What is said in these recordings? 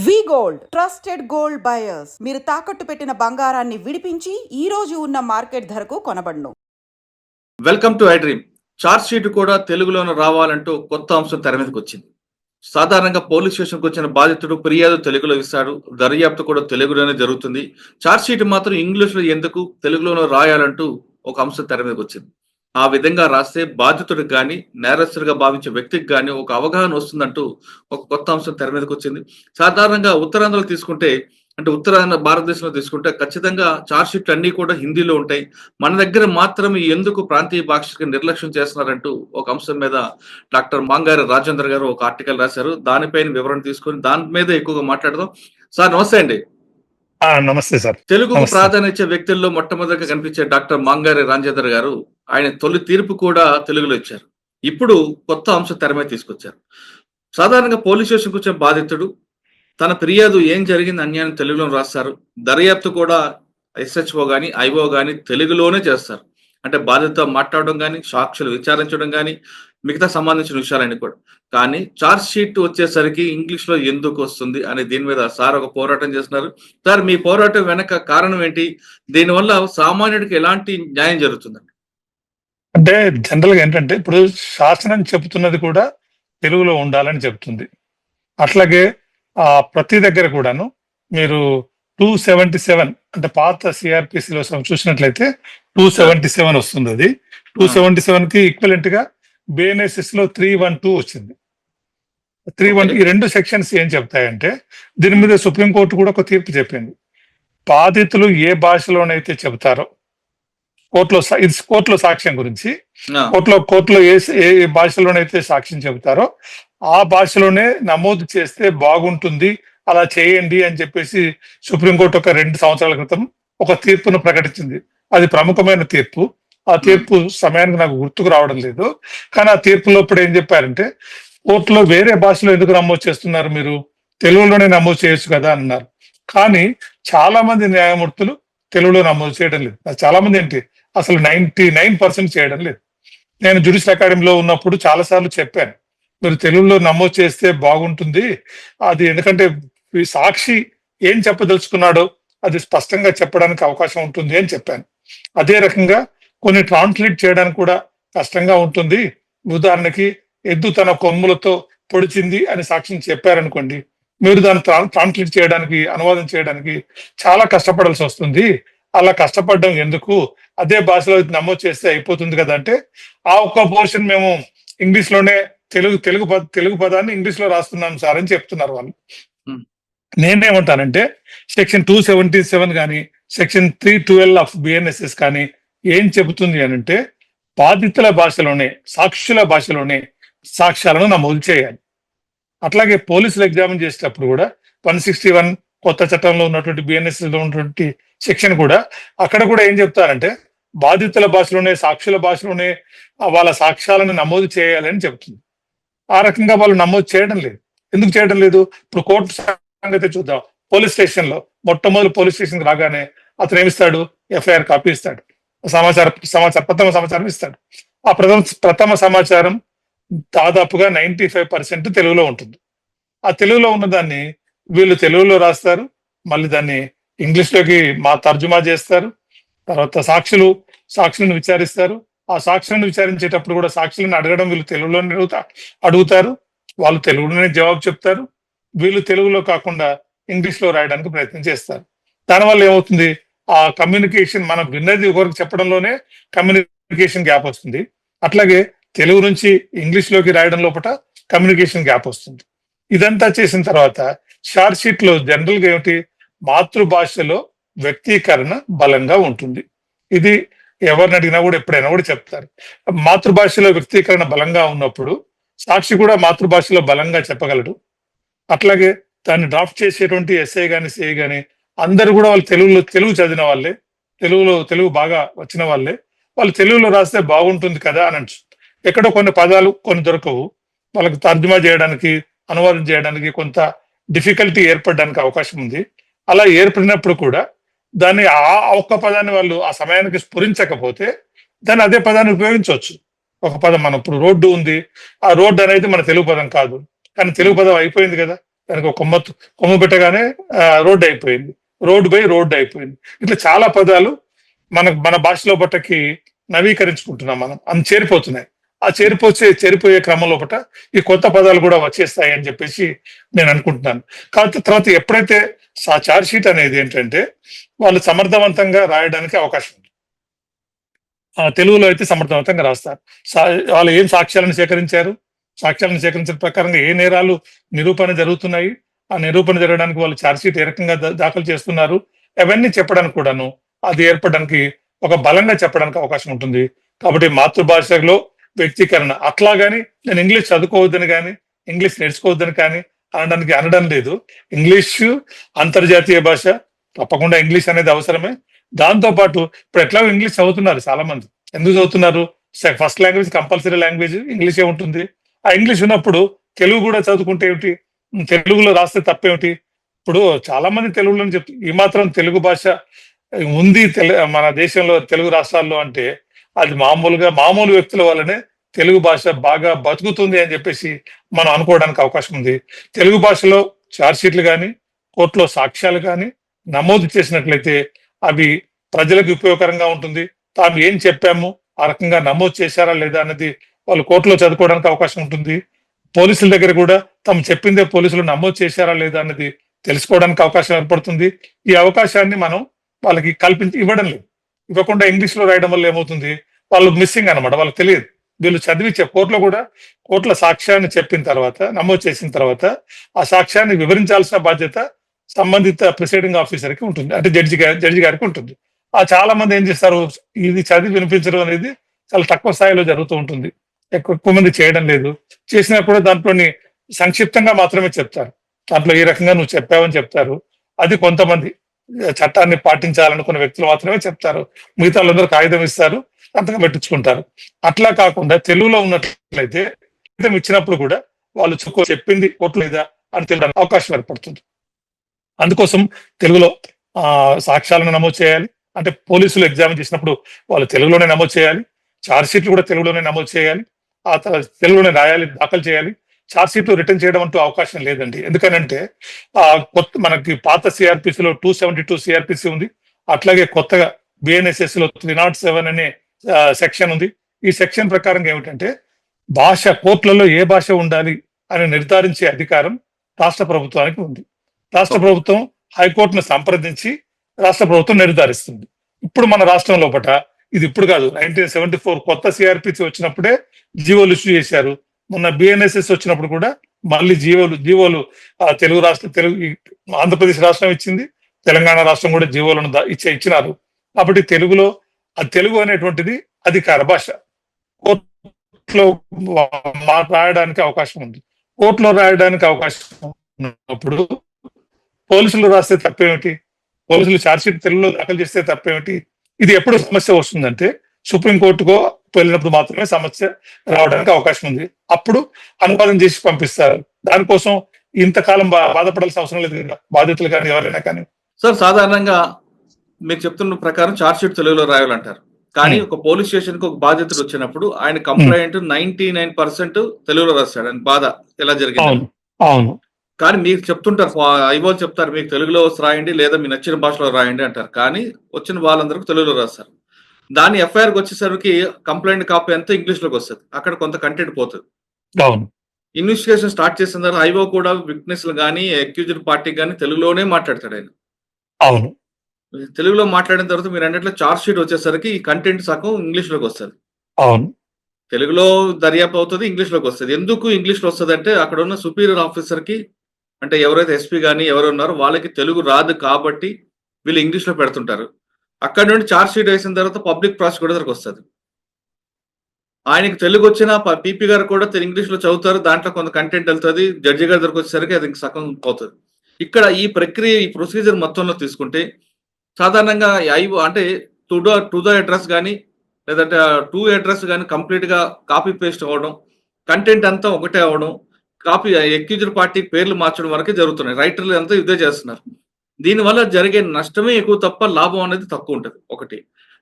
వి gold trusted gold buyers. మీరు తాకట్టు పెట్టిన బంగారాన్ని విడిపించి ఈ రోజు ఉన్న మార్కెట్ ధరకు కొనబడును. Welcome to I dream. Charge sheet కూడా తెలుగులోనే రావాలంటూ కొత్త అంశం తెర మీదకి వచ్చింది. సాధారణంగా పోలీస్ స్టేషన్కి వచ్చిన బాధితుడు ఫిర్యాదు తెలుగులో ఇస్తాడు, దర్యాప్తు కూడా తెలుగులోనే జరుగుతుంది. చార్జ్ షీట్ మాత్రం ఇంగ్లీష్లో ఎందుకు తెలుగులోనే రాయాలంటూ ఒక అంశం తెర మీదకి వచ్చింది. ఆ విధంగా రాస్తే బాధితుడికి కానీ నేరస్తుడిగా భావించే వ్యక్తికి కానీ ఒక అవగాహన వస్తుందంటూ ఒక కొత్త అంశం తెర మీదకి వచ్చింది. సాధారణంగా ఉత్తరాంధ్రలో తీసుకుంటే, అంటే ఉత్తరాంధ్ర భారతదేశంలో తీసుకుంటే ఖచ్చితంగా చార్జ్ షీట్లు అన్ని కూడా హిందీలో ఉంటాయి. మన దగ్గర మాత్రం ఎందుకు ప్రాంతీయ భాషకి నిర్లక్ష్యం చేస్తున్నారంటూ ఒక అంశం మీద డాక్టర్ మాంగారి రాజేందర్ గారు ఒక ఆర్టికల్ రాశారు. దానిపైన వివరణ తీసుకొని దాని మీద ఎక్కువగా మాట్లాడదాం. సార్ నమస్తే అండి. నమస్తే సార్. తెలుగుకు ప్రాధాన్యత ఇచ్చే వ్యక్తుల్లో మొట్టమొదటిగా కనిపించే డాక్టర్ మాంగారి రాజేందర్ గారు ఆయన తొలి తీర్పు కూడా తెలుగులో ఇచ్చారు. ఇప్పుడు కొత్త అంశం తెర మీద తీసుకొచ్చారు. సాధారణంగా పోలీస్ స్టేషన్కి వచ్చిన బాధితుడు తన ఫిర్యాదు ఏం జరిగింది అన్యాయం తెలుగులో రాస్తారు. దర్యాప్తు కూడా ఎస్హెచ్ఓ గాని ఐఓ గాని తెలుగులోనే చేస్తారు. అంటే బాధితులతో మాట్లాడడం కానీ, సాక్షులు విచారించడం కానీ, మిగతా సంబంధించిన విషయాలన్నీ కూడా. కానీ చార్జ్ షీట్ వచ్చేసరికి ఇంగ్లీష్ లో ఎందుకు వస్తుంది అనే దీని మీద సార్ ఒక పోరాటం చేస్తున్నారు. సార్ మీ పోరాటం వెనక కారణం ఏంటి? దీనివల్ల సామాన్యుడికి ఎలాంటి న్యాయం జరుగుతుందండి? అంటే జనరల్ గా ఏంటంటే ఇప్పుడు శాసనం చెబుతున్నది కూడా తెలుగులో ఉండాలని చెబుతుంది. అట్లాగే ప్రతి దగ్గర కూడాను మీరు 277 అంటే పాత సిఆర్పిసిలో చూసినట్లయితే 277 వస్తుంది. అది 277 కి ఈక్వలెంట్ గా బిఎన్ఎస్ఎస్ లో 312 వచ్చింది. 312 ఈ రెండు సెక్షన్స్ ఏం చెప్తాయంటే, దీని మీద సుప్రీంకోర్టు కూడా ఒక తీర్పు చెప్పింది. బాధితులు ఏ భాషలోనైతే చెబుతారో కోర్టులో సాక్ష్యం గురించి కోర్టులో ఏ భాషలోనైతే సాక్ష్యం చెబుతారో ఆ భాషలోనే నమోదు చేస్తే బాగుంటుంది, అలా చేయండి అని చెప్పేసి సుప్రీంకోర్టు ఒక 2 సంవత్సరాల క్రితం ఒక తీర్పును ప్రకటించింది. అది ప్రముఖమైన తీర్పు. ఆ తీర్పు సమయానికి నాకు గుర్తుకు రావడం లేదు. కానీ ఆ తీర్పులో ఇప్పుడు ఏం చెప్పారంటే, కోర్టులో వేరే భాషలో ఎందుకు నమోదు చేస్తున్నారు, మీరు తెలుగులోనే నమోదు చేయొచ్చు కదా అన్నారు. కానీ చాలా మంది న్యాయమూర్తులు తెలుగులో నమోదు చేయడం లేదు. చాలా మంది ఏంటి అసలు 99% చేయడం లేదు. నేను జ్యుడిషియల్ అకాడమీలో ఉన్నప్పుడు చాలా సార్లు చెప్పాను, మీరు తెలుగులో నమోదు చేస్తే బాగుంటుంది. అది ఎందుకంటే ఈ సాక్షి ఏం చెప్పదలుచుకున్నాడో అది స్పష్టంగా చెప్పడానికి అవకాశం ఉంటుంది అని చెప్పాను. అదే రకంగా కొన్ని ట్రాన్స్లేట్ చేయడానికి కూడా కష్టంగా ఉంటుంది. ఉదాహరణకి ఎద్దు తన కొమ్ములతో పొడిచింది అని సాక్ష్యం చెప్పారనుకోండి, మీరు దాన్ని ట్రాన్స్లేట్ చేయడానికి, అనువాదం చేయడానికి చాలా కష్టపడాల్సి వస్తుంది. అలా కష్టపడడం ఎందుకు, అదే భాషలో నమోదు చేస్తే అయిపోతుంది కదా అంటే, ఆ ఒక్క పోర్షన్ మేము ఇంగ్లీష్ లోనే తెలుగు పదాన్ని ఇంగ్లీష్ లో రాస్తున్నాం సార్ అని చెప్తున్నారు వాళ్ళు. నేనేమంటానంటే సెక్షన్ 277 కానీ సెక్షన్ 312 ఆఫ్ బిఎన్ఎస్ఎస్ కానీ ఏం చెబుతుంది అని అంటే, బాధితుల భాషలోనే, సాక్షుల భాషలోనే సాక్ష్యాలను నమోదు చేయాలి. అట్లాగే పోలీసులు ఎగ్జామిన్ చేసేటప్పుడు కూడా 161 కొత్త చట్టంలో ఉన్నటువంటి బిఎన్ఎస్ఎస్ లో ఉన్నటువంటి సెక్షన్ కూడా అక్కడ కూడా ఏం చెప్తారంటే, బాధితుల భాషలోనే, సాక్షుల భాషలోనే వాళ్ళ సాక్ష్యాలను నమోదు చేయాలని చెప్తుంది. ఆ రకంగా వాళ్ళు నమోదు చేయడం లేదు. ఎందుకు చేయడం లేదు? ఇప్పుడు కోర్టు సంగతి చూద్దాం. పోలీస్ స్టేషన్ లో మొట్టమొదటి పోలీస్ స్టేషన్ రాగానే అతను ఏమిస్తాడు? ఎఫ్ఐఆర్ కాపీ ఇస్తాడు, ప్రథమ సమాచారం ఇస్తాడు. ఆ ప్రథమ సమాచారం దాదాపుగా 95% తెలుగులో ఉంటుంది. ఆ తెలుగులో ఉన్నదాన్ని వీళ్ళు తెలుగులో రాస్తారు, మళ్ళీ దాన్ని ఇంగ్లీష్ లోకి తర్జుమా చేస్తారు. తర్వాత సాక్షులను విచారిస్తారు. ఆ సాక్షులను విచారించేటప్పుడు కూడా సాక్షులను అడగడం వీళ్ళు తెలుగులోనే అడుగుతారు, వాళ్ళు తెలుగులోనే జవాబు చెప్తారు. వీళ్ళు తెలుగులో కాకుండా ఇంగ్లీష్ లో రాయడానికి ప్రయత్నం చేస్తారు. దానివల్ల ఏమవుతుంది? ఆ కమ్యూనికేషన్, మనం విన్నది ఒకరికి చెప్పడంలోనే కమ్యూనికేషన్ గ్యాప్ వస్తుంది. అట్లాగే తెలుగు నుంచి ఇంగ్లీష్ లోకి రాయడం లోపల కమ్యూనికేషన్ గ్యాప్ వస్తుంది. ఇదంతా చేసిన తర్వాత చార్జ్ షీట్ లో జనరల్ గా ఏమిటి, మాతృభాషలో వ్యక్తీకరణ బలంగా ఉంటుంది. ఇది ఎవరిని అడిగినా కూడా ఎప్పుడైనా కూడా చెప్తారు. మాతృభాషలో వ్యక్తీకరణ బలంగా ఉన్నప్పుడు సాక్షి కూడా మాతృభాషలో బలంగా చెప్పగలడు. అట్లాగే దాన్ని డ్రాఫ్ట్ చేసేటువంటి ఎస్ఐ కానీ సిఐ కానీ అందరూ కూడా వాళ్ళు తెలుగు చదివిన వాళ్ళే, తెలుగు బాగా వచ్చిన వాళ్ళే. వాళ్ళు తెలుగులో రాస్తే బాగుంటుంది కదా అని అంటారు. ఎక్కడో కొన్ని పదాలు కొన్ని దొరకవు, వాళ్ళకి తర్జుమా చేయడానికి, అనువాదం చేయడానికి కొంత డిఫికల్టీ ఏర్పడడానికి అవకాశం ఉంది. అలా ఏర్పడినప్పుడు కూడా దాన్ని ఆ ఒక్క పదాన్ని వాళ్ళు ఆ సమయానికి స్ఫురించకపోతే దాన్ని అదే పదాన్ని ఉపయోగించవచ్చు. ఒక పదం, మనం ఇప్పుడు రోడ్డు ఉంది, ఆ రోడ్డు అనేది మన తెలుగు పదం కాదు, కానీ తెలుగు పదం అయిపోయింది కదా, దానికి ఒక కొమ్మ పెట్టగానే రోడ్డు అయిపోయింది, రోడ్డు అయిపోయింది. ఇట్లా చాలా పదాలు మన భాషలో పట్టకి నవీకరించుకుంటున్నాం మనం, అన్ని చేరిపోతున్నాయి. ఆ చేరిపోయే క్రమం లోపల ఈ కొత్త పదాలు కూడా వచ్చేస్తాయి అని చెప్పేసి నేను అనుకుంటున్నాను. కాబట్టి తర్వాత ఎప్పుడైతే చార్జ్ షీట్ అనేది ఏంటంటే వాళ్ళు సమర్థవంతంగా రాయడానికి అవకాశం ఉంది. తెలుగులో అయితే సమర్థవంతంగా రాస్తారు. వాళ్ళు ఏం సాక్ష్యాలను సేకరించిన ప్రకారంగా ఏ నేరాలు నిరూపణ జరుగుతున్నాయి, ఆ నిరూపణ జరగడానికి వాళ్ళు ఛార్జ్ షీట్ ఏ రకంగా దాఖలు చేస్తున్నారు, అవన్నీ చెప్పడానికి కూడాను అది ఏర్పడడానికి ఒక బలంగా చెప్పడానికి అవకాశం ఉంటుంది. కాబట్టి మాతృభాషలో వ్యక్తీకరణ అట్లాగాని నేను ఇంగ్లీష్ చదువుకోవద్దని కానీ ఇంగ్లీష్ నేర్చుకోవద్దని కానీ అనడం లేదు. ఇంగ్లీష్ అంతర్జాతీయ భాష, తప్పకుండా ఇంగ్లీష్ అనేది అవసరమే. దాంతో పాటు ఇప్పుడు ఎట్లా ఇంగ్లీష్ చదువుతున్నారు చాలా మంది. ఎందుకు చదువుతున్నారు? ఫస్ట్ లాంగ్వేజ్, కంపల్సరీ లాంగ్వేజ్ ఇంగ్లీషే ఉంటుంది. ఆ ఇంగ్లీష్ ఉన్నప్పుడు తెలుగు కూడా చదువుకుంటే ఏమిటి, తెలుగులో రాస్తే తప్పేమిటి? ఇప్పుడు చాలా మంది తెలుగులో ఈ మాత్రం తెలుగు భాష ఉంది మన దేశంలో తెలుగు రాష్ట్రాల్లో అంటే అది మామూలు వ్యక్తుల వల్లనే తెలుగు భాష బాగా బతుకుతుంది అని చెప్పేసి మనం అనుకోవడానికి అవకాశం ఉంది. తెలుగు భాషలో ఛార్జ్ షీట్లు కానీ కోర్టులో సాక్ష్యాలు కానీ నమోదు చేసినట్లయితే అవి ప్రజలకు ఉపయోగకరంగా ఉంటుంది. తాము ఏం చెప్పాము ఆ రకంగా నమోదు చేశారా లేదా అన్నది వాళ్ళు కోర్టులో చదువుకోవడానికి అవకాశం ఉంటుంది. పోలీసుల దగ్గర కూడా తాము చెప్పిందే పోలీసులు నమోదు చేశారా లేదా అన్నది తెలుసుకోవడానికి అవకాశం ఏర్పడుతుంది. ఈ అవకాశాన్ని మనం వాళ్ళకి ఇవ్వడం లేదు. ఇవ్వకుండా ఇంగ్లీష్ లో రాయడం వల్ల ఏమవుతుంది, వాళ్ళు మిస్సింగ్ అనమాట, వాళ్ళకి తెలియదు. వీళ్ళు చదివించే కోర్టుల సాక్ష్యాన్ని చెప్పిన తర్వాత, నమోదు చేసిన తర్వాత ఆ సాక్ష్యాన్ని వివరించాల్సిన బాధ్యత సంబంధిత ప్రిసైడింగ్ ఆఫీసర్ కి ఉంటుంది, అంటే జడ్జి గారికి ఉంటుంది. చాలా మంది ఏం చేస్తారు, ఇది చదివి వినిపించడం అనేది చాలా తక్కువ స్థాయిలో జరుగుతూ ఉంటుంది. ఎక్కువ మంది చేయడం లేదు. చేసినా కూడా దాంట్లోని సంక్షిప్తంగా మాత్రమే చెప్తారు. దాంట్లో ఈ రకంగా నువ్వు చెప్పావని చెప్తారు. అది కొంతమంది చట్టాన్ని పాటించాలనుకున్న వ్యక్తులు మాత్రమే చెప్తారు. మిగతా వాళ్ళందరూ కాగితం ఇస్తారు, సంతకం పెట్టించుకుంటారు. అట్లా కాకుండా తెలుగులో ఉన్నట్లయితే కాగితం ఇచ్చినప్పుడు కూడా వాళ్ళు చెప్పింది కోర్టు లేదా అని తెలియడానికి అవకాశం ఏర్పడుతుంది. అందుకోసం తెలుగులో సాక్ష్యాలను నమోదు చేయాలి. అంటే పోలీసులు ఎగ్జామిన్ చేసినప్పుడు వాళ్ళు తెలుగులోనే నమోదు చేయాలి. ఛార్జ్ షీట్లు కూడా తెలుగులోనే నమోదు చేయాలి. ఆ తర్వాత తెలుగులోనే రాయాలి, దాఖలు చేయాలి. ఛార్జ్ షీట్లు రిటర్న్ చేయడం అంటూ అవకాశం లేదండి. ఎందుకనంటే మనకి పాత సిఆర్పిసిలో 272 సిఆర్పిసి ఉంది. అట్లాగే కొత్తగా బిఎన్ఎస్ఎస్ లో 307 అనే సెక్షన్ ఉంది. ఈ సెక్షన్ ప్రకారం ఏమిటంటే కోర్టులలో ఏ భాష ఉండాలి అని నిర్ధారించే అధికారం రాష్ట్ర ప్రభుత్వానికి ఉంది. రాష్ట్ర ప్రభుత్వం హైకోర్టును సంప్రదించి రాష్ట్ర ప్రభుత్వం నిర్ధారిస్తుంది. ఇప్పుడు మన రాష్ట్రం లోపల ఇది ఇప్పుడు కాదు, 1974 కొత్త సిఆర్పిసి వచ్చినప్పుడే జీవోలు ఇష్యూ చేశారు. మొన్న బిఎన్ఎస్ఎస్ వచ్చినప్పుడు కూడా మళ్ళీ జీవోలు తెలుగు ఆంధ్రప్రదేశ్ రాష్ట్రం ఇచ్చింది, తెలంగాణ రాష్ట్రం కూడా జీవోలను ఇచ్చినారు. కాబట్టి తెలుగు అనేటువంటిది అధికార భాష. కోర్టులో రాయడానికి అవకాశం ఉంది. కోర్టులో రాయడానికి అవకాశం ఉన్నప్పుడు పోలీసులు రాస్తే తప్పేమిటి, పోలీసులు ఛార్జ్షీట్ తెలుగులో దాఖలు చేస్తే తప్పేమిటి? ఇది ఎప్పుడు సమస్య వస్తుందంటే సుప్రీంకోర్టుకో వెళ్ళినప్పుడు మాత్రమే సమస్య రావడానికి అవకాశం ఉంది. అప్పుడు అనువాదం చేసి పంపిస్తారు. దానికోసం ఇంతకాలం బాధపడాల్సిన అవసరం లేదు కదా, బాధితులు కానీ ఎవరైనా కానీ. సార్, సాధారణంగా మీరు చెప్తున్న ప్రకారం ఛార్జ్ షీట్ తెలుగులో రాయాలంటారు. కానీ ఒక పోలీస్ స్టేషన్ కి ఒక బాధితుడు వచ్చినప్పుడు ఆయన కంప్లైంట్ 99% తెలుగులో రాస్తాడు. ఆయన బాధ ఎలా జరిగింది. అవును. కానీ మీరు చెప్తుంటారు, ఐవో చెప్తారు మీకు తెలుగులో రాయండి లేదా మీ నచ్చిన భాషలో రాయండి అంటారు. కానీ వచ్చిన వాళ్ళందరూ తెలుగులో రాస్తారు. దాని ఎఫ్ఐఆర్కి వచ్చేసరికి కంప్లైంట్ కాపీ అంతా ఇంగ్లీష్ లోకి వస్తుంది. అక్కడ కొంత కంటెంట్ పోతుంది. అవును. ఇన్వెస్టిగేషన్ స్టార్ట్ చేసిన తర్వాత ఐవో కూడా విట్నెస్లు కానీ అక్యూజ్డ్ పార్టీకి కానీ తెలుగులోనే మాట్లాడతాడు ఆయన. అవును. తెలుగులో మాట్లాడిన తర్వాత మీరు అన్నట్లు ఛార్జ్ షీట్ వచ్చేసరికి ఈ కంటెంట్ సగం ఇంగ్లీష్ లోకి వస్తుంది. అవును. తెలుగులో దర్యాప్తు అవుతుంది, ఇంగ్లీష్ లోకి వస్తుంది. ఎందుకు ఇంగ్లీష్ లో వస్తుంది అంటే అక్కడ ఉన్న సుపీరియర్ ఆఫీసర్ కి, అంటే ఎవరైతే ఎస్పీ కానీ ఎవరు ఉన్నారో వాళ్ళకి తెలుగు రాదు కాబట్టి వీళ్ళు ఇంగ్లీష్ లో పెడుతుంటారు. అక్కడ నుండి ఛార్జ్ షీట్ వేసిన తర్వాత పబ్లిక్ ప్రాసిక్యూటర్ దగ్గరకు వస్తుంది. ఆయనకి తెలుగు వచ్చిన పీపీ గారు కూడా ఇంగ్లీష్ లో చదువుతారు. దాంట్లో కొంత కంటెంట్ వెళ్తుంది. జడ్జి గారి దగ్గరకు వచ్చేసరికి అది సగం పోతుంది. ఇక్కడ ఈ ప్రక్రియ, ఈ ప్రొసీజర్ మొత్తంలో తీసుకుంటే సాధారణంగా అంటే టు ద అడ్రస్ కానీ లేదంటే టు అడ్రస్ కానీ కంప్లీట్ గా కాపీ పేస్ట్ అవ్వడం, కంటెంట్ అంతా ఒకటే అవ్వడం, కాపీ ఎక్యూజ్డ్ పార్టీ పేర్లు మార్చడం వరకే జరుగుతున్నాయి. రైటర్లు అంతా ఇదే చేస్తున్నారు. దీనివల్ల జరిగే నష్టమే ఎక్కువ తప్ప లాభం అనేది తక్కువ ఉంటుంది. ఒకటి.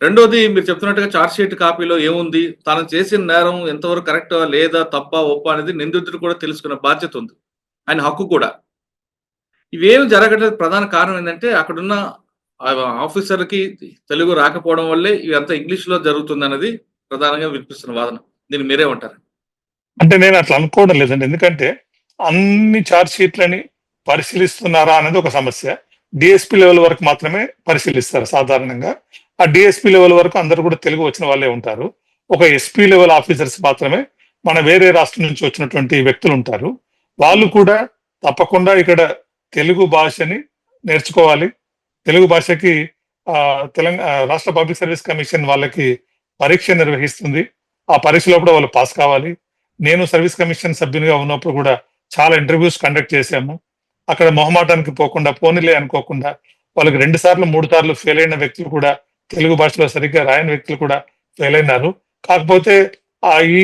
రెండోది, మీరు చెప్తున్నట్టుగా ఛార్జ్ షీట్ కాపీలో ఏముంది, తను చేసిన నేరం ఎంతవరకు కరెక్ట్ లేదా తప్ప ఒప్ప అనేది నిందితుడు కూడా తెలుసుకునే బాధ్యత ఉంది. ఆయన హక్కు కూడా. ఇవేమి జరగట్లేదు. ప్రధాన కారణం ఏంటంటే అక్కడున్న ఆఫీసర్‌కి తెలుగు రాకపోవడం వల్లే ఇదంతా ఇంగ్లీష్‌లో జరుగుతుందన్నది ప్రధానంగా వినిపిస్తున్న వాదన. దీన్ని మీరేమంటారు? అంటే నేను అట్లా అనుకోవడం లేదండి. ఎందుకంటే అన్ని చార్జ్ షీట్లని పరిశీలిస్తున్నారా అనేది ఒక సమస్య. డిఎస్పీ లెవెల్ వరకు మాత్రమే పరిశీలిస్తారు సాధారణంగా. ఆ డిఎస్పీ లెవెల్ వరకు అందరూ కూడా తెలుగు వచ్చిన వాళ్ళే ఉంటారు. ఒక ఎస్పీ లెవెల్ ఆఫీసర్స్ మాత్రమే మన వేరే రాష్ట్రం నుంచి వచ్చినటువంటి వ్యక్తులు ఉంటారు. వాళ్ళు కూడా తప్పకుండా ఇక్కడ తెలుగు భాషని నేర్చుకోవాలి. తెలుగు భాషకి రాష్ట్ర పబ్లిక్ సర్వీస్ కమిషన్ వాళ్ళకి పరీక్ష నిర్వహిస్తుంది. ఆ పరీక్షలో కూడా వాళ్ళు పాస్ కావాలి. నేను సర్వీస్ కమిషన్ సభ్యునిగా ఉన్నప్పుడు కూడా చాలా ఇంటర్వ్యూస్ కండక్ట్ చేశాము. అక్కడ మొహమాటానికి పోకుండా పోనీలే అనుకోకుండా వాళ్ళకి 2 సార్లు 3 సార్లు ఫెయిల్ అయిన వ్యక్తులు కూడా, తెలుగు భాషలో సరిగ్గా రాయని వ్యక్తులు కూడా ఫెయిల్ అయినారు. కాకపోతే ఆ ఈ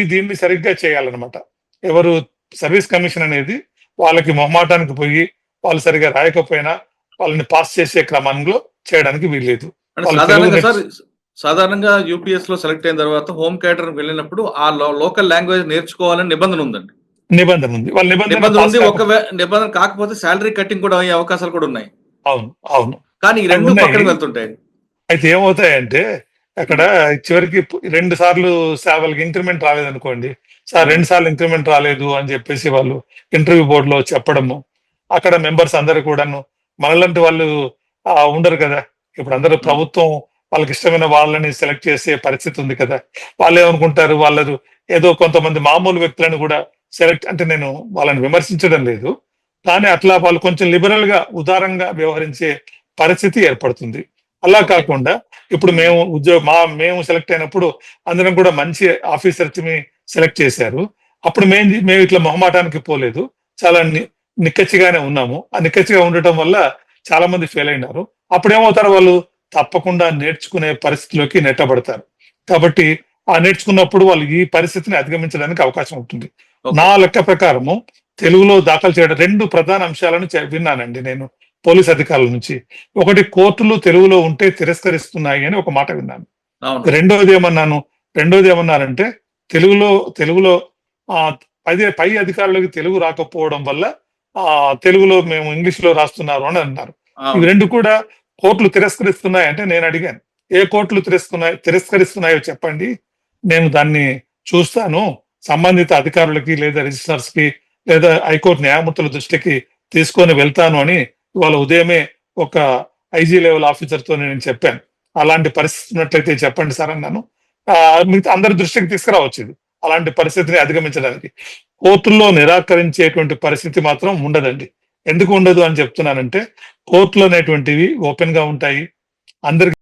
దీన్ని సరిగ్గా చేయాలన్నమాట. ఎవరు సర్వీస్ కమిషన్ అనేది వాళ్ళకి మొహమాటానికి పోయి వాళ్ళు సరిగ్గా రాయకపోయినా వాళ్ళని పాస్ చేసే క్రమంలో చేయడానికి వీల్లేదు. అంటే వాళ్ళు సాధారణంగా తెలుగు సార్, సాధారణంగా యూపీఎస్‌లో సెలెక్ట్ అయిన తర్వాత హోమ్ కేటర్‌కి వెళ్ళినప్పుడు ఆ లోకల్ లాంగ్వేజ్ నేర్చుకోవాలని నిబంధన ఉందండి. నిబంధన ఉంది. వాళ్ళ నిబంధన నిబంధన పాస్ ఉంది. కాకపోతే నిబంధన కాకపోతే సాలరీ కట్టింగ్ కూడా అయ్యే అవకాశాలు కూడా ఉన్నాయి. అవును. అవును. కానీ ఈ అవి 2 ఉన్నాయి. పక్కనకి వెళ్తుంటాయి. అయితే ఏమవుతాయంటే అక్కడ చివరికి 2 సార్లు వాళ్ళకి ఇంక్రిమెంట్ రాలేదనుకోండి. సార్ 2 సార్లు ఇంక్రిమెంట్ రాలేదు అని చెప్పేసి వాళ్ళు ఇంటర్వ్యూ బోర్డులో చెప్పడము. అక్కడ మెంబర్స్ అందరూ కూడాను మనలాంటి వాళ్ళు ఉండరు కదా! ఇప్పుడు అందరూ హ్మ్. ప్రభుత్వం వాళ్ళకి ఇష్టమైన వాళ్ళని సెలెక్ట్ చేసే పరిస్థితి ఉంది కదా! వాళ్ళేమనుకుంటారు వాళ్ళు ఏదో కొంతమంది మామూలు వ్యక్తులను కూడా సెలెక్ట్ అంటే నేను వాళ్ళని విమర్శించడం లేదు. కానీ అట్లా వాళ్ళు కొంచెం లిబరల్‌గా, ఉదారంగా వ్యవహరించే పరిస్థితి ఏర్పడుతుంది. అలా ఓకే. కాకుండా ఇప్పుడు హ్మ్. మేము సెలెక్ట్ అయినప్పుడు అందరం కూడా మంచి ఆఫీసర్స్‌ని సెలెక్ట్ చేశారు. అప్పుడు మేము ఇట్లా మొహమాటానికి పోలేదు. చాలా నిక్కచ్చిగానే ఉన్నాము. ఆ నిక్కచ్చిగా ఉండటం వల్ల చాలా మంది ఫెయిల్ అయినారు. అప్పుడేమవుతారు వాళ్ళు తప్పకుండా నేర్చుకునే పరిస్థితిలోకి నెట్టబడతారు. కాబట్టి ఆ నేర్చుకున్నప్పుడు వాళ్ళు ఈ పరిస్థితిని అధిగమించడానికి అవకాశం ఉంటుంది. ఓకే. నా లెక్క ప్రకారము తెలుగులో దాఖలు చేయడం 2 ప్రధాన అంశాలను విన్నానండి నేను పోలీస్ అధికారుల నుంచి. ఒకటి కోర్టులు తెలుగులో ఉంటే తిరస్కరిస్తున్నాయి అని ఒక మాట విన్నాను. అవును. రెండోది ఏమన్నారంటే తెలుగులో పై అధికారులకు తెలుగు రాకపోవడం వల్ల తెలుగులో మేము ఇంగ్లీష్‌లో రాస్తున్నారు అని అన్నారు. ఇవి అవును. 2 కూడా కోర్టులు తిరస్కరిస్తున్నాయి అంటే నేను అడిగాను. ఏ కోర్టులు తిరస్కరిస్తున్నాయో చెప్పండి. నేను దాన్ని చూస్తాను. సంబంధిత అధికారులకి లేదా రిజిస్ట్రార్స్‌కి లేదా హైకోర్టు న్యాయమూర్తుల దృష్టికి తీసుకొని వెళ్తాను అని ఇవాళ ఉదయమే ఒక ఐజీ లెవెల్ ఆఫీసర్‌తో నేను చెప్పాను. అలాంటి పరిస్థితి ఉన్నట్లయితే చెప్పండి సార్ అన్నాను. మిగతా అందరి దృష్టికి తీసుకురావచ్చు ఇది. అలాంటి పరిస్థితిని అధిగమించడానికి. కోర్టుల్లో నిరాకరించేటువంటి పరిస్థితి మాత్రం ఉండదండి. ఎందుకు ఉండదు అని చెప్తున్నానంటే కోర్టులు అనేటువంటివి ఓపెన్‌గా ఉంటాయి. అందరికి